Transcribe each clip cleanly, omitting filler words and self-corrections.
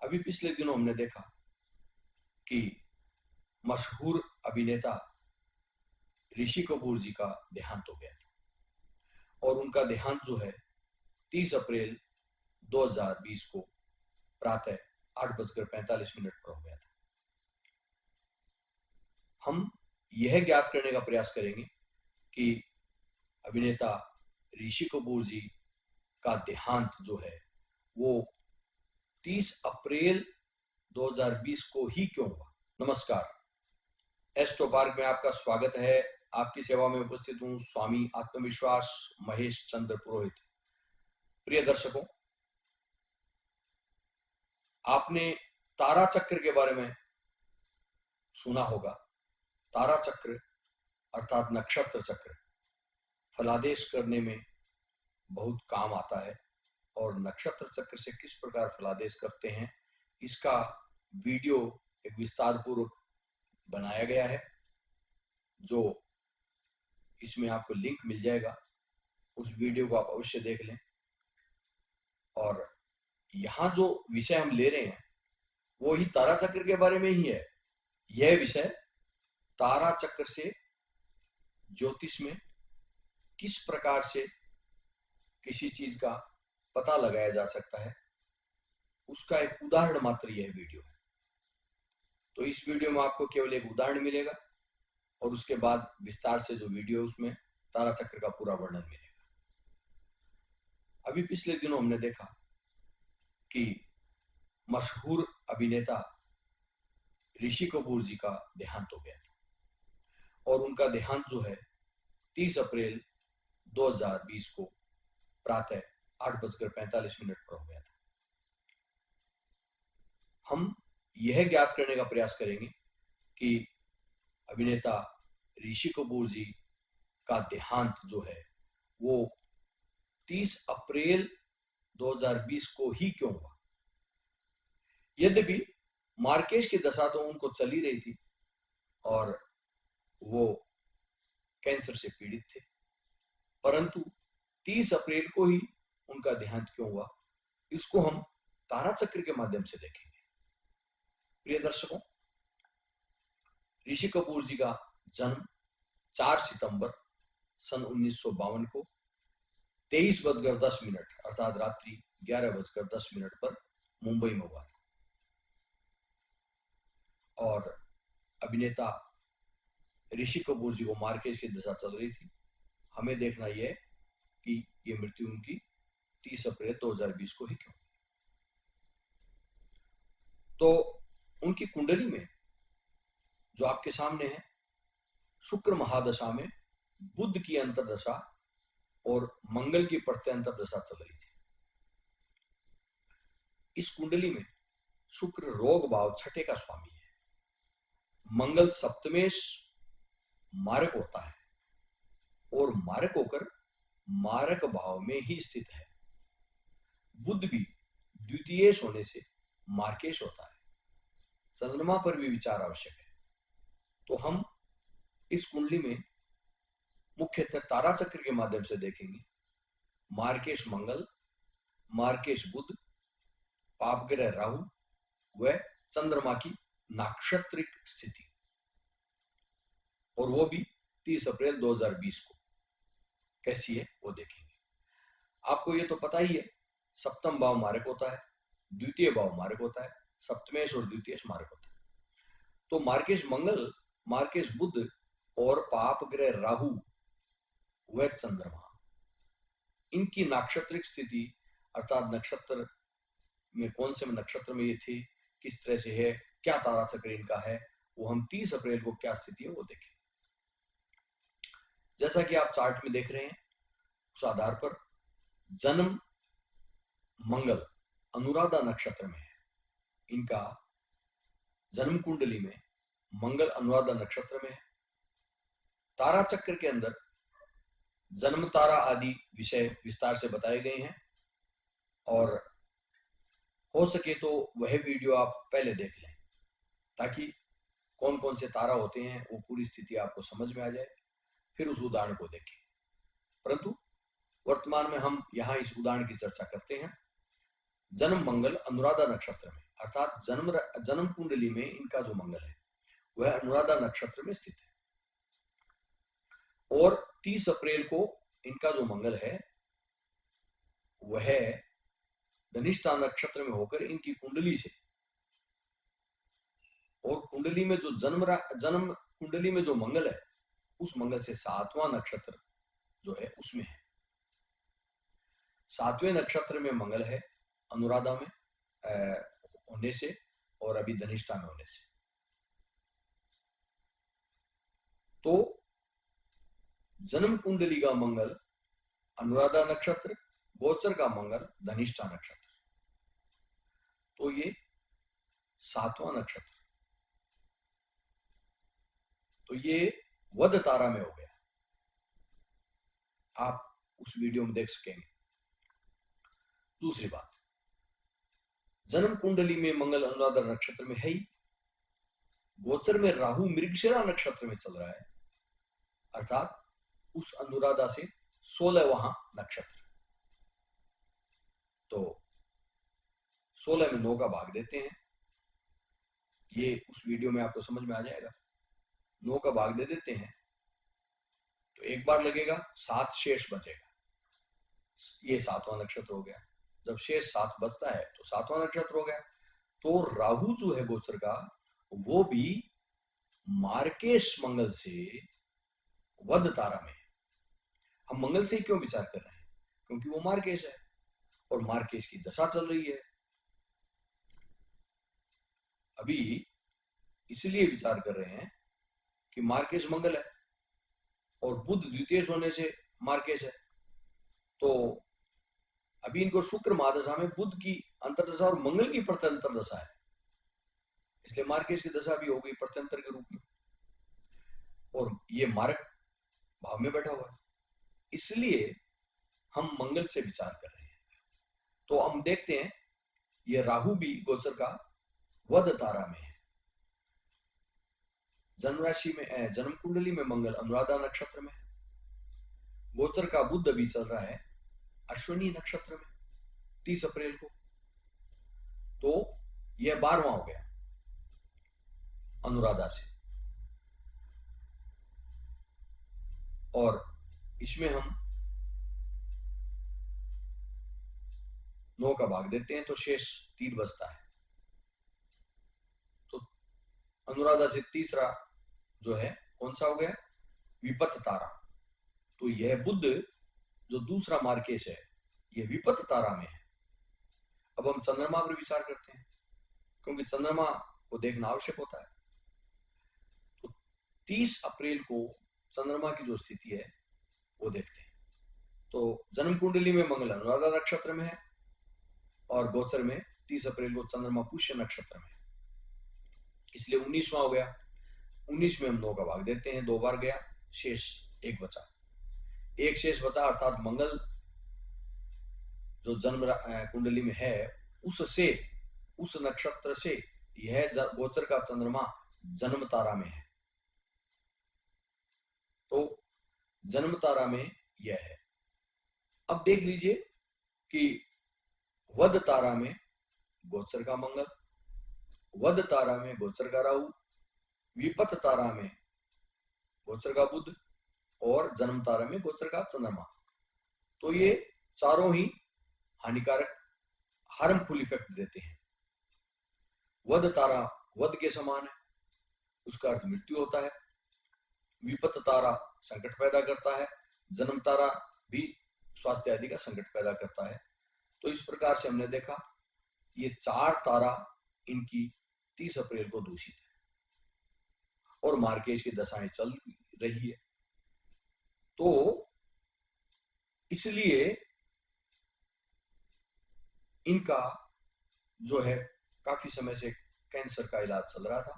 अभी पिछले दिनों हमने देखा कि मशहूर अभिनेता ऋषि कपूर जी का देहांत हो गया था और उनका देहांत जो है 30 अप्रैल 2020 को प्रातः 8:45 पर हो गया था। हम यह ज्ञात करने का प्रयास करेंगे कि अभिनेता ऋषि कपूर जी का देहांत जो है वो 30 अप्रैल 2020 को ही क्यों हुआ। नमस्कार, एस्ट्रो पार्क में आपका स्वागत है। आपकी सेवा में उपस्थित हूं स्वामी आत्मविश्वास महेश चंद्र पुरोहित। प्रिय दर्शकों, आपने तारा चक्र के बारे में सुना होगा। तारा चक्र अर्थात नक्षत्र चक्र फलादेश करने में बहुत काम आता है और नक्षत्र चक्र से किस प्रकार फलादेश करते हैं इसका वीडियो एक विस्तार पूर्वक बनाया गया है, जो इसमें आपको लिंक मिल जाएगा। उस वीडियो को आप अवश्य देख लें। और यहाँ जो विषय हम ले रहे हैं वो ही तारा चक्र के बारे में ही है। यह विषय तारा चक्र से ज्योतिष में किस प्रकार से किसी चीज का पता लगाया जा सकता है उसका एक उदाहरण मात्र यह वीडियो है। तो इस वीडियो में आपको केवल एक उदाहरण मिलेगा और उसके बाद विस्तार से जो वीडियो उसमें तारा चक्र का पूरा वर्णन मिलेगा। अभी पिछले दिनों हमने देखा कि मशहूर अभिनेता ऋषि कपूर जी का देहांत हो गया था और उनका देहांत जो है 30 अप्रैल 2020 को प्रातः 8:45 पर हो गया था। हम यह ज्ञात करने का प्रयास करेंगे कि अभिनेता ऋषि कपूर जी का देहांत जो है वो 30 अप्रैल 2020 को ही क्यों हुआ। यद्यपि मार्केश की दशा तो उनको चली रही थी और वो कैंसर से पीड़ित थे, परंतु 30 अप्रैल को ही उनका देहांत क्यों हुआ इसको हम तारा चक्र के माध्यम से देखेंगे। प्रिय दर्शकों, ऋषि कपूर जी का जन्म 4 सितंबर सन 1952 को 23:10 अर्थात रात्रि 11:10 पर मुंबई में हुआ था। और अभिनेता ऋषि कपूर जी को मार्केज की दशा चल रही थी। हमें देखना यह कि ये मृत्यु उनकी 30 अप्रैल 2020 को ही क्यों। तो उनकी कुंडली में जो आपके सामने है, शुक्र महादशा में बुध की अंतरदशा और मंगल की प्रत्यंतर दशा चल रही थी। इस कुंडली में शुक्र रोग भाव 6 का स्वामी है, मंगल सप्तमेश मारक होता है और मारक होकर मारक भाव में ही स्थित है। बुध भी द्वितीयेश होने से मार्केश होता है। चंद्रमा पर भी विचार आवश्यक है। तो हम इस कुंडली में मुख्यतः तारा चक्र के माध्यम से देखेंगे मार्केश मंगल, मार्केश बुध, पापग्रह राहु व चंद्रमा की नाक्षत्रिक स्थिति, और वो भी 30 अप्रैल 2020 को कैसी है वो देखेंगे। आपको ये तो पता ही है, सप्तम भाव मारक होता है, द्वितीय भाव मारक होता है, सप्तमेश और द्वितीयश मारक होता है। तो मार्केश मंगल, मार्केश बुध और पाप ग्रह राहु व चंद्रमा, इनकी नाक्षत्रिक स्थिति अर्थात नक्षत्र में कौन से नक्षत्र में ये थे, किस तरह से है, क्या तारा चक्र इनका है, वो हम 30 अप्रैल को क्या स्थिति है वो देखें। जैसा कि आप चार्ट में देख रहे हैं, उस आधार पर जन्म मंगल अनुराधा नक्षत्र में है। इनका जन्म कुंडली में मंगल अनुराधा नक्षत्र में है। तारा चक्र के अंदर जन्म तारा आदि विषय विस्तार से बताए गए हैं और हो सके तो वह वीडियो आप पहले देख लें ताकि कौन कौन से तारा होते हैं वो पूरी स्थिति आपको समझ में आ जाए, फिर उस उदाहरण को देखें। परंतु वर्तमान में हम यहाँ इस उदाहरण की चर्चा करते हैं। जन्म मंगल अनुराधा नक्षत्र में, अर्थात जन्म कुंडली में इनका जो मंगल है वह अनुराधा नक्षत्र में स्थित है, और 30 अप्रैल को इनका जो मंगल है वह धनिष्ठा नक्षत्र में होकर इनकी कुंडली से, और कुंडली में जो जन्म कुंडली में जो मंगल है उस मंगल से 7वां नक्षत्र जो है उसमें है। 7वें नक्षत्र में मंगल है अनुराधा में होने से और अभी धनिष्ठा में होने से। तो जन्म कुंडली का मंगल अनुराधा नक्षत्र, गोचर का मंगल धनिष्ठा नक्षत्र, तो ये 7वां नक्षत्र, तो ये वध तारा में हो गया। आप उस वीडियो में देख सकेंगे। दूसरी बात, जन्म कुंडली में मंगल अनुराधा नक्षत्र में है ही, गोचर में राहु मृगशिरा नक्षत्र में चल रहा है, अर्थात उस अनुराधा से 16वां नक्षत्र। तो 16 में 9 का भाग देते हैं, ये उस वीडियो में आपको समझ में आ जाएगा। 9 का भाग दे देते हैं तो एक बार लगेगा, 7 शेष बचेगा, ये 7वां नक्षत्र हो गया। जब शेष 7 बचता है तो 7वां नक्षत्र हो गया। तो राहु जो है गोचर का, वो भी मार्केश मंगल से वध तारा में है। हम मंगल से ही क्यों विचार कर रहे हैं? क्योंकि वो मार्केश है और मार्केश की दशा चल रही है। अभी इसलिए विचार कर रहे हैं कि मार्केश मंगल है और बुध द्वितीय होने से मार्केश है, तो अभी इनको शुक्र महादशा में बुध की अंतरदशा और मंगल की प्रत्यंतर दशा है, इसलिए मार्केश की दशा भी हो गई प्रत्यंतर के रूप में, और ये मार्ग भाव में बैठा हुआ है, इसलिए हम मंगल से विचार कर रहे हैं। तो हम देखते हैं ये राहु भी गोचर का वध तारा में है। जन्म राशि में, जन्म कुंडली में मंगल अनुराधा नक्षत्र में, गोचर का बुध अभी चल रहा है अश्विनी नक्षत्र में 30 अप्रैल को, तो यह 12वां हो गया अनुराधा से, और इसमें हम 9 का भाग देते हैं तो शेष 3 बचता है। तो अनुराधा से तीसरा जो है कौन सा हो गया? विपत्त तारा। तो यह बुध जो दूसरा मार्केश है यह विपत्त तारा में है। अब हम चंद्रमा पर विचार करते हैं, क्योंकि चंद्रमा को देखना आवश्यक होता है। तो 30 अप्रैल को चंद्रमा की जो स्थिति है वो देखते हैं। तो जन्म कुंडली में मंगल अनुराधा नक्षत्र में है और गोचर में 30 अप्रैल को चंद्रमा पुष्य नक्षत्र में है, इसलिए 19वां हो गया। 19 में हम 9 का भाग देते हैं, 2 बार गया, शेष 1 बचा, 1 शेष बचा, अर्थात मंगल जो जन्म कुंडली में है उससे, उस नक्षत्र से यह गोचर का चंद्रमा जन्म तारा में है, तो जन्म तारा में यह है। अब देख लीजिए कि वध तारा में गोचर का मंगल, वध तारा में गोचर का राहु, विपत्त तारा में गोचर का बुध और जन्म तारा में गोचर का चंद्रमा, तो ये चारों ही हानिकारक हार्मफुल इफेक्ट देते हैं। वध तारा वध के समान है, उसका अर्थ मृत्यु होता है। विपत्त तारा संकट पैदा करता है, जन्म तारा भी स्वास्थ्य आदि का संकट पैदा करता है। तो इस प्रकार से हमने देखा ये 4 तारा इनकी 30 अप्रैल को दूषित है और मार्केश की दशाएं चल रही है। तो इसलिए इनका जो है काफी समय से कैंसर का इलाज चल रहा था,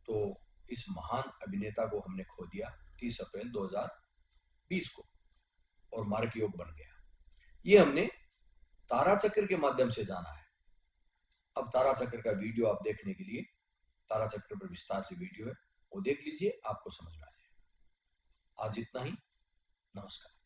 तो इस महान अभिनेता को हमने खो दिया 30 अप्रैल 2020 को और मार्ग योग बन गया। ये हमने तारा चक्र के माध्यम से जाना है। अब तारा चक्र का वीडियो आप देखने के लिए तारा चक्र पर विस्तार से वीडियो है, वो देख लीजिए, आपको समझ में आ जाएगा। आज इतना ही, नमस्कार।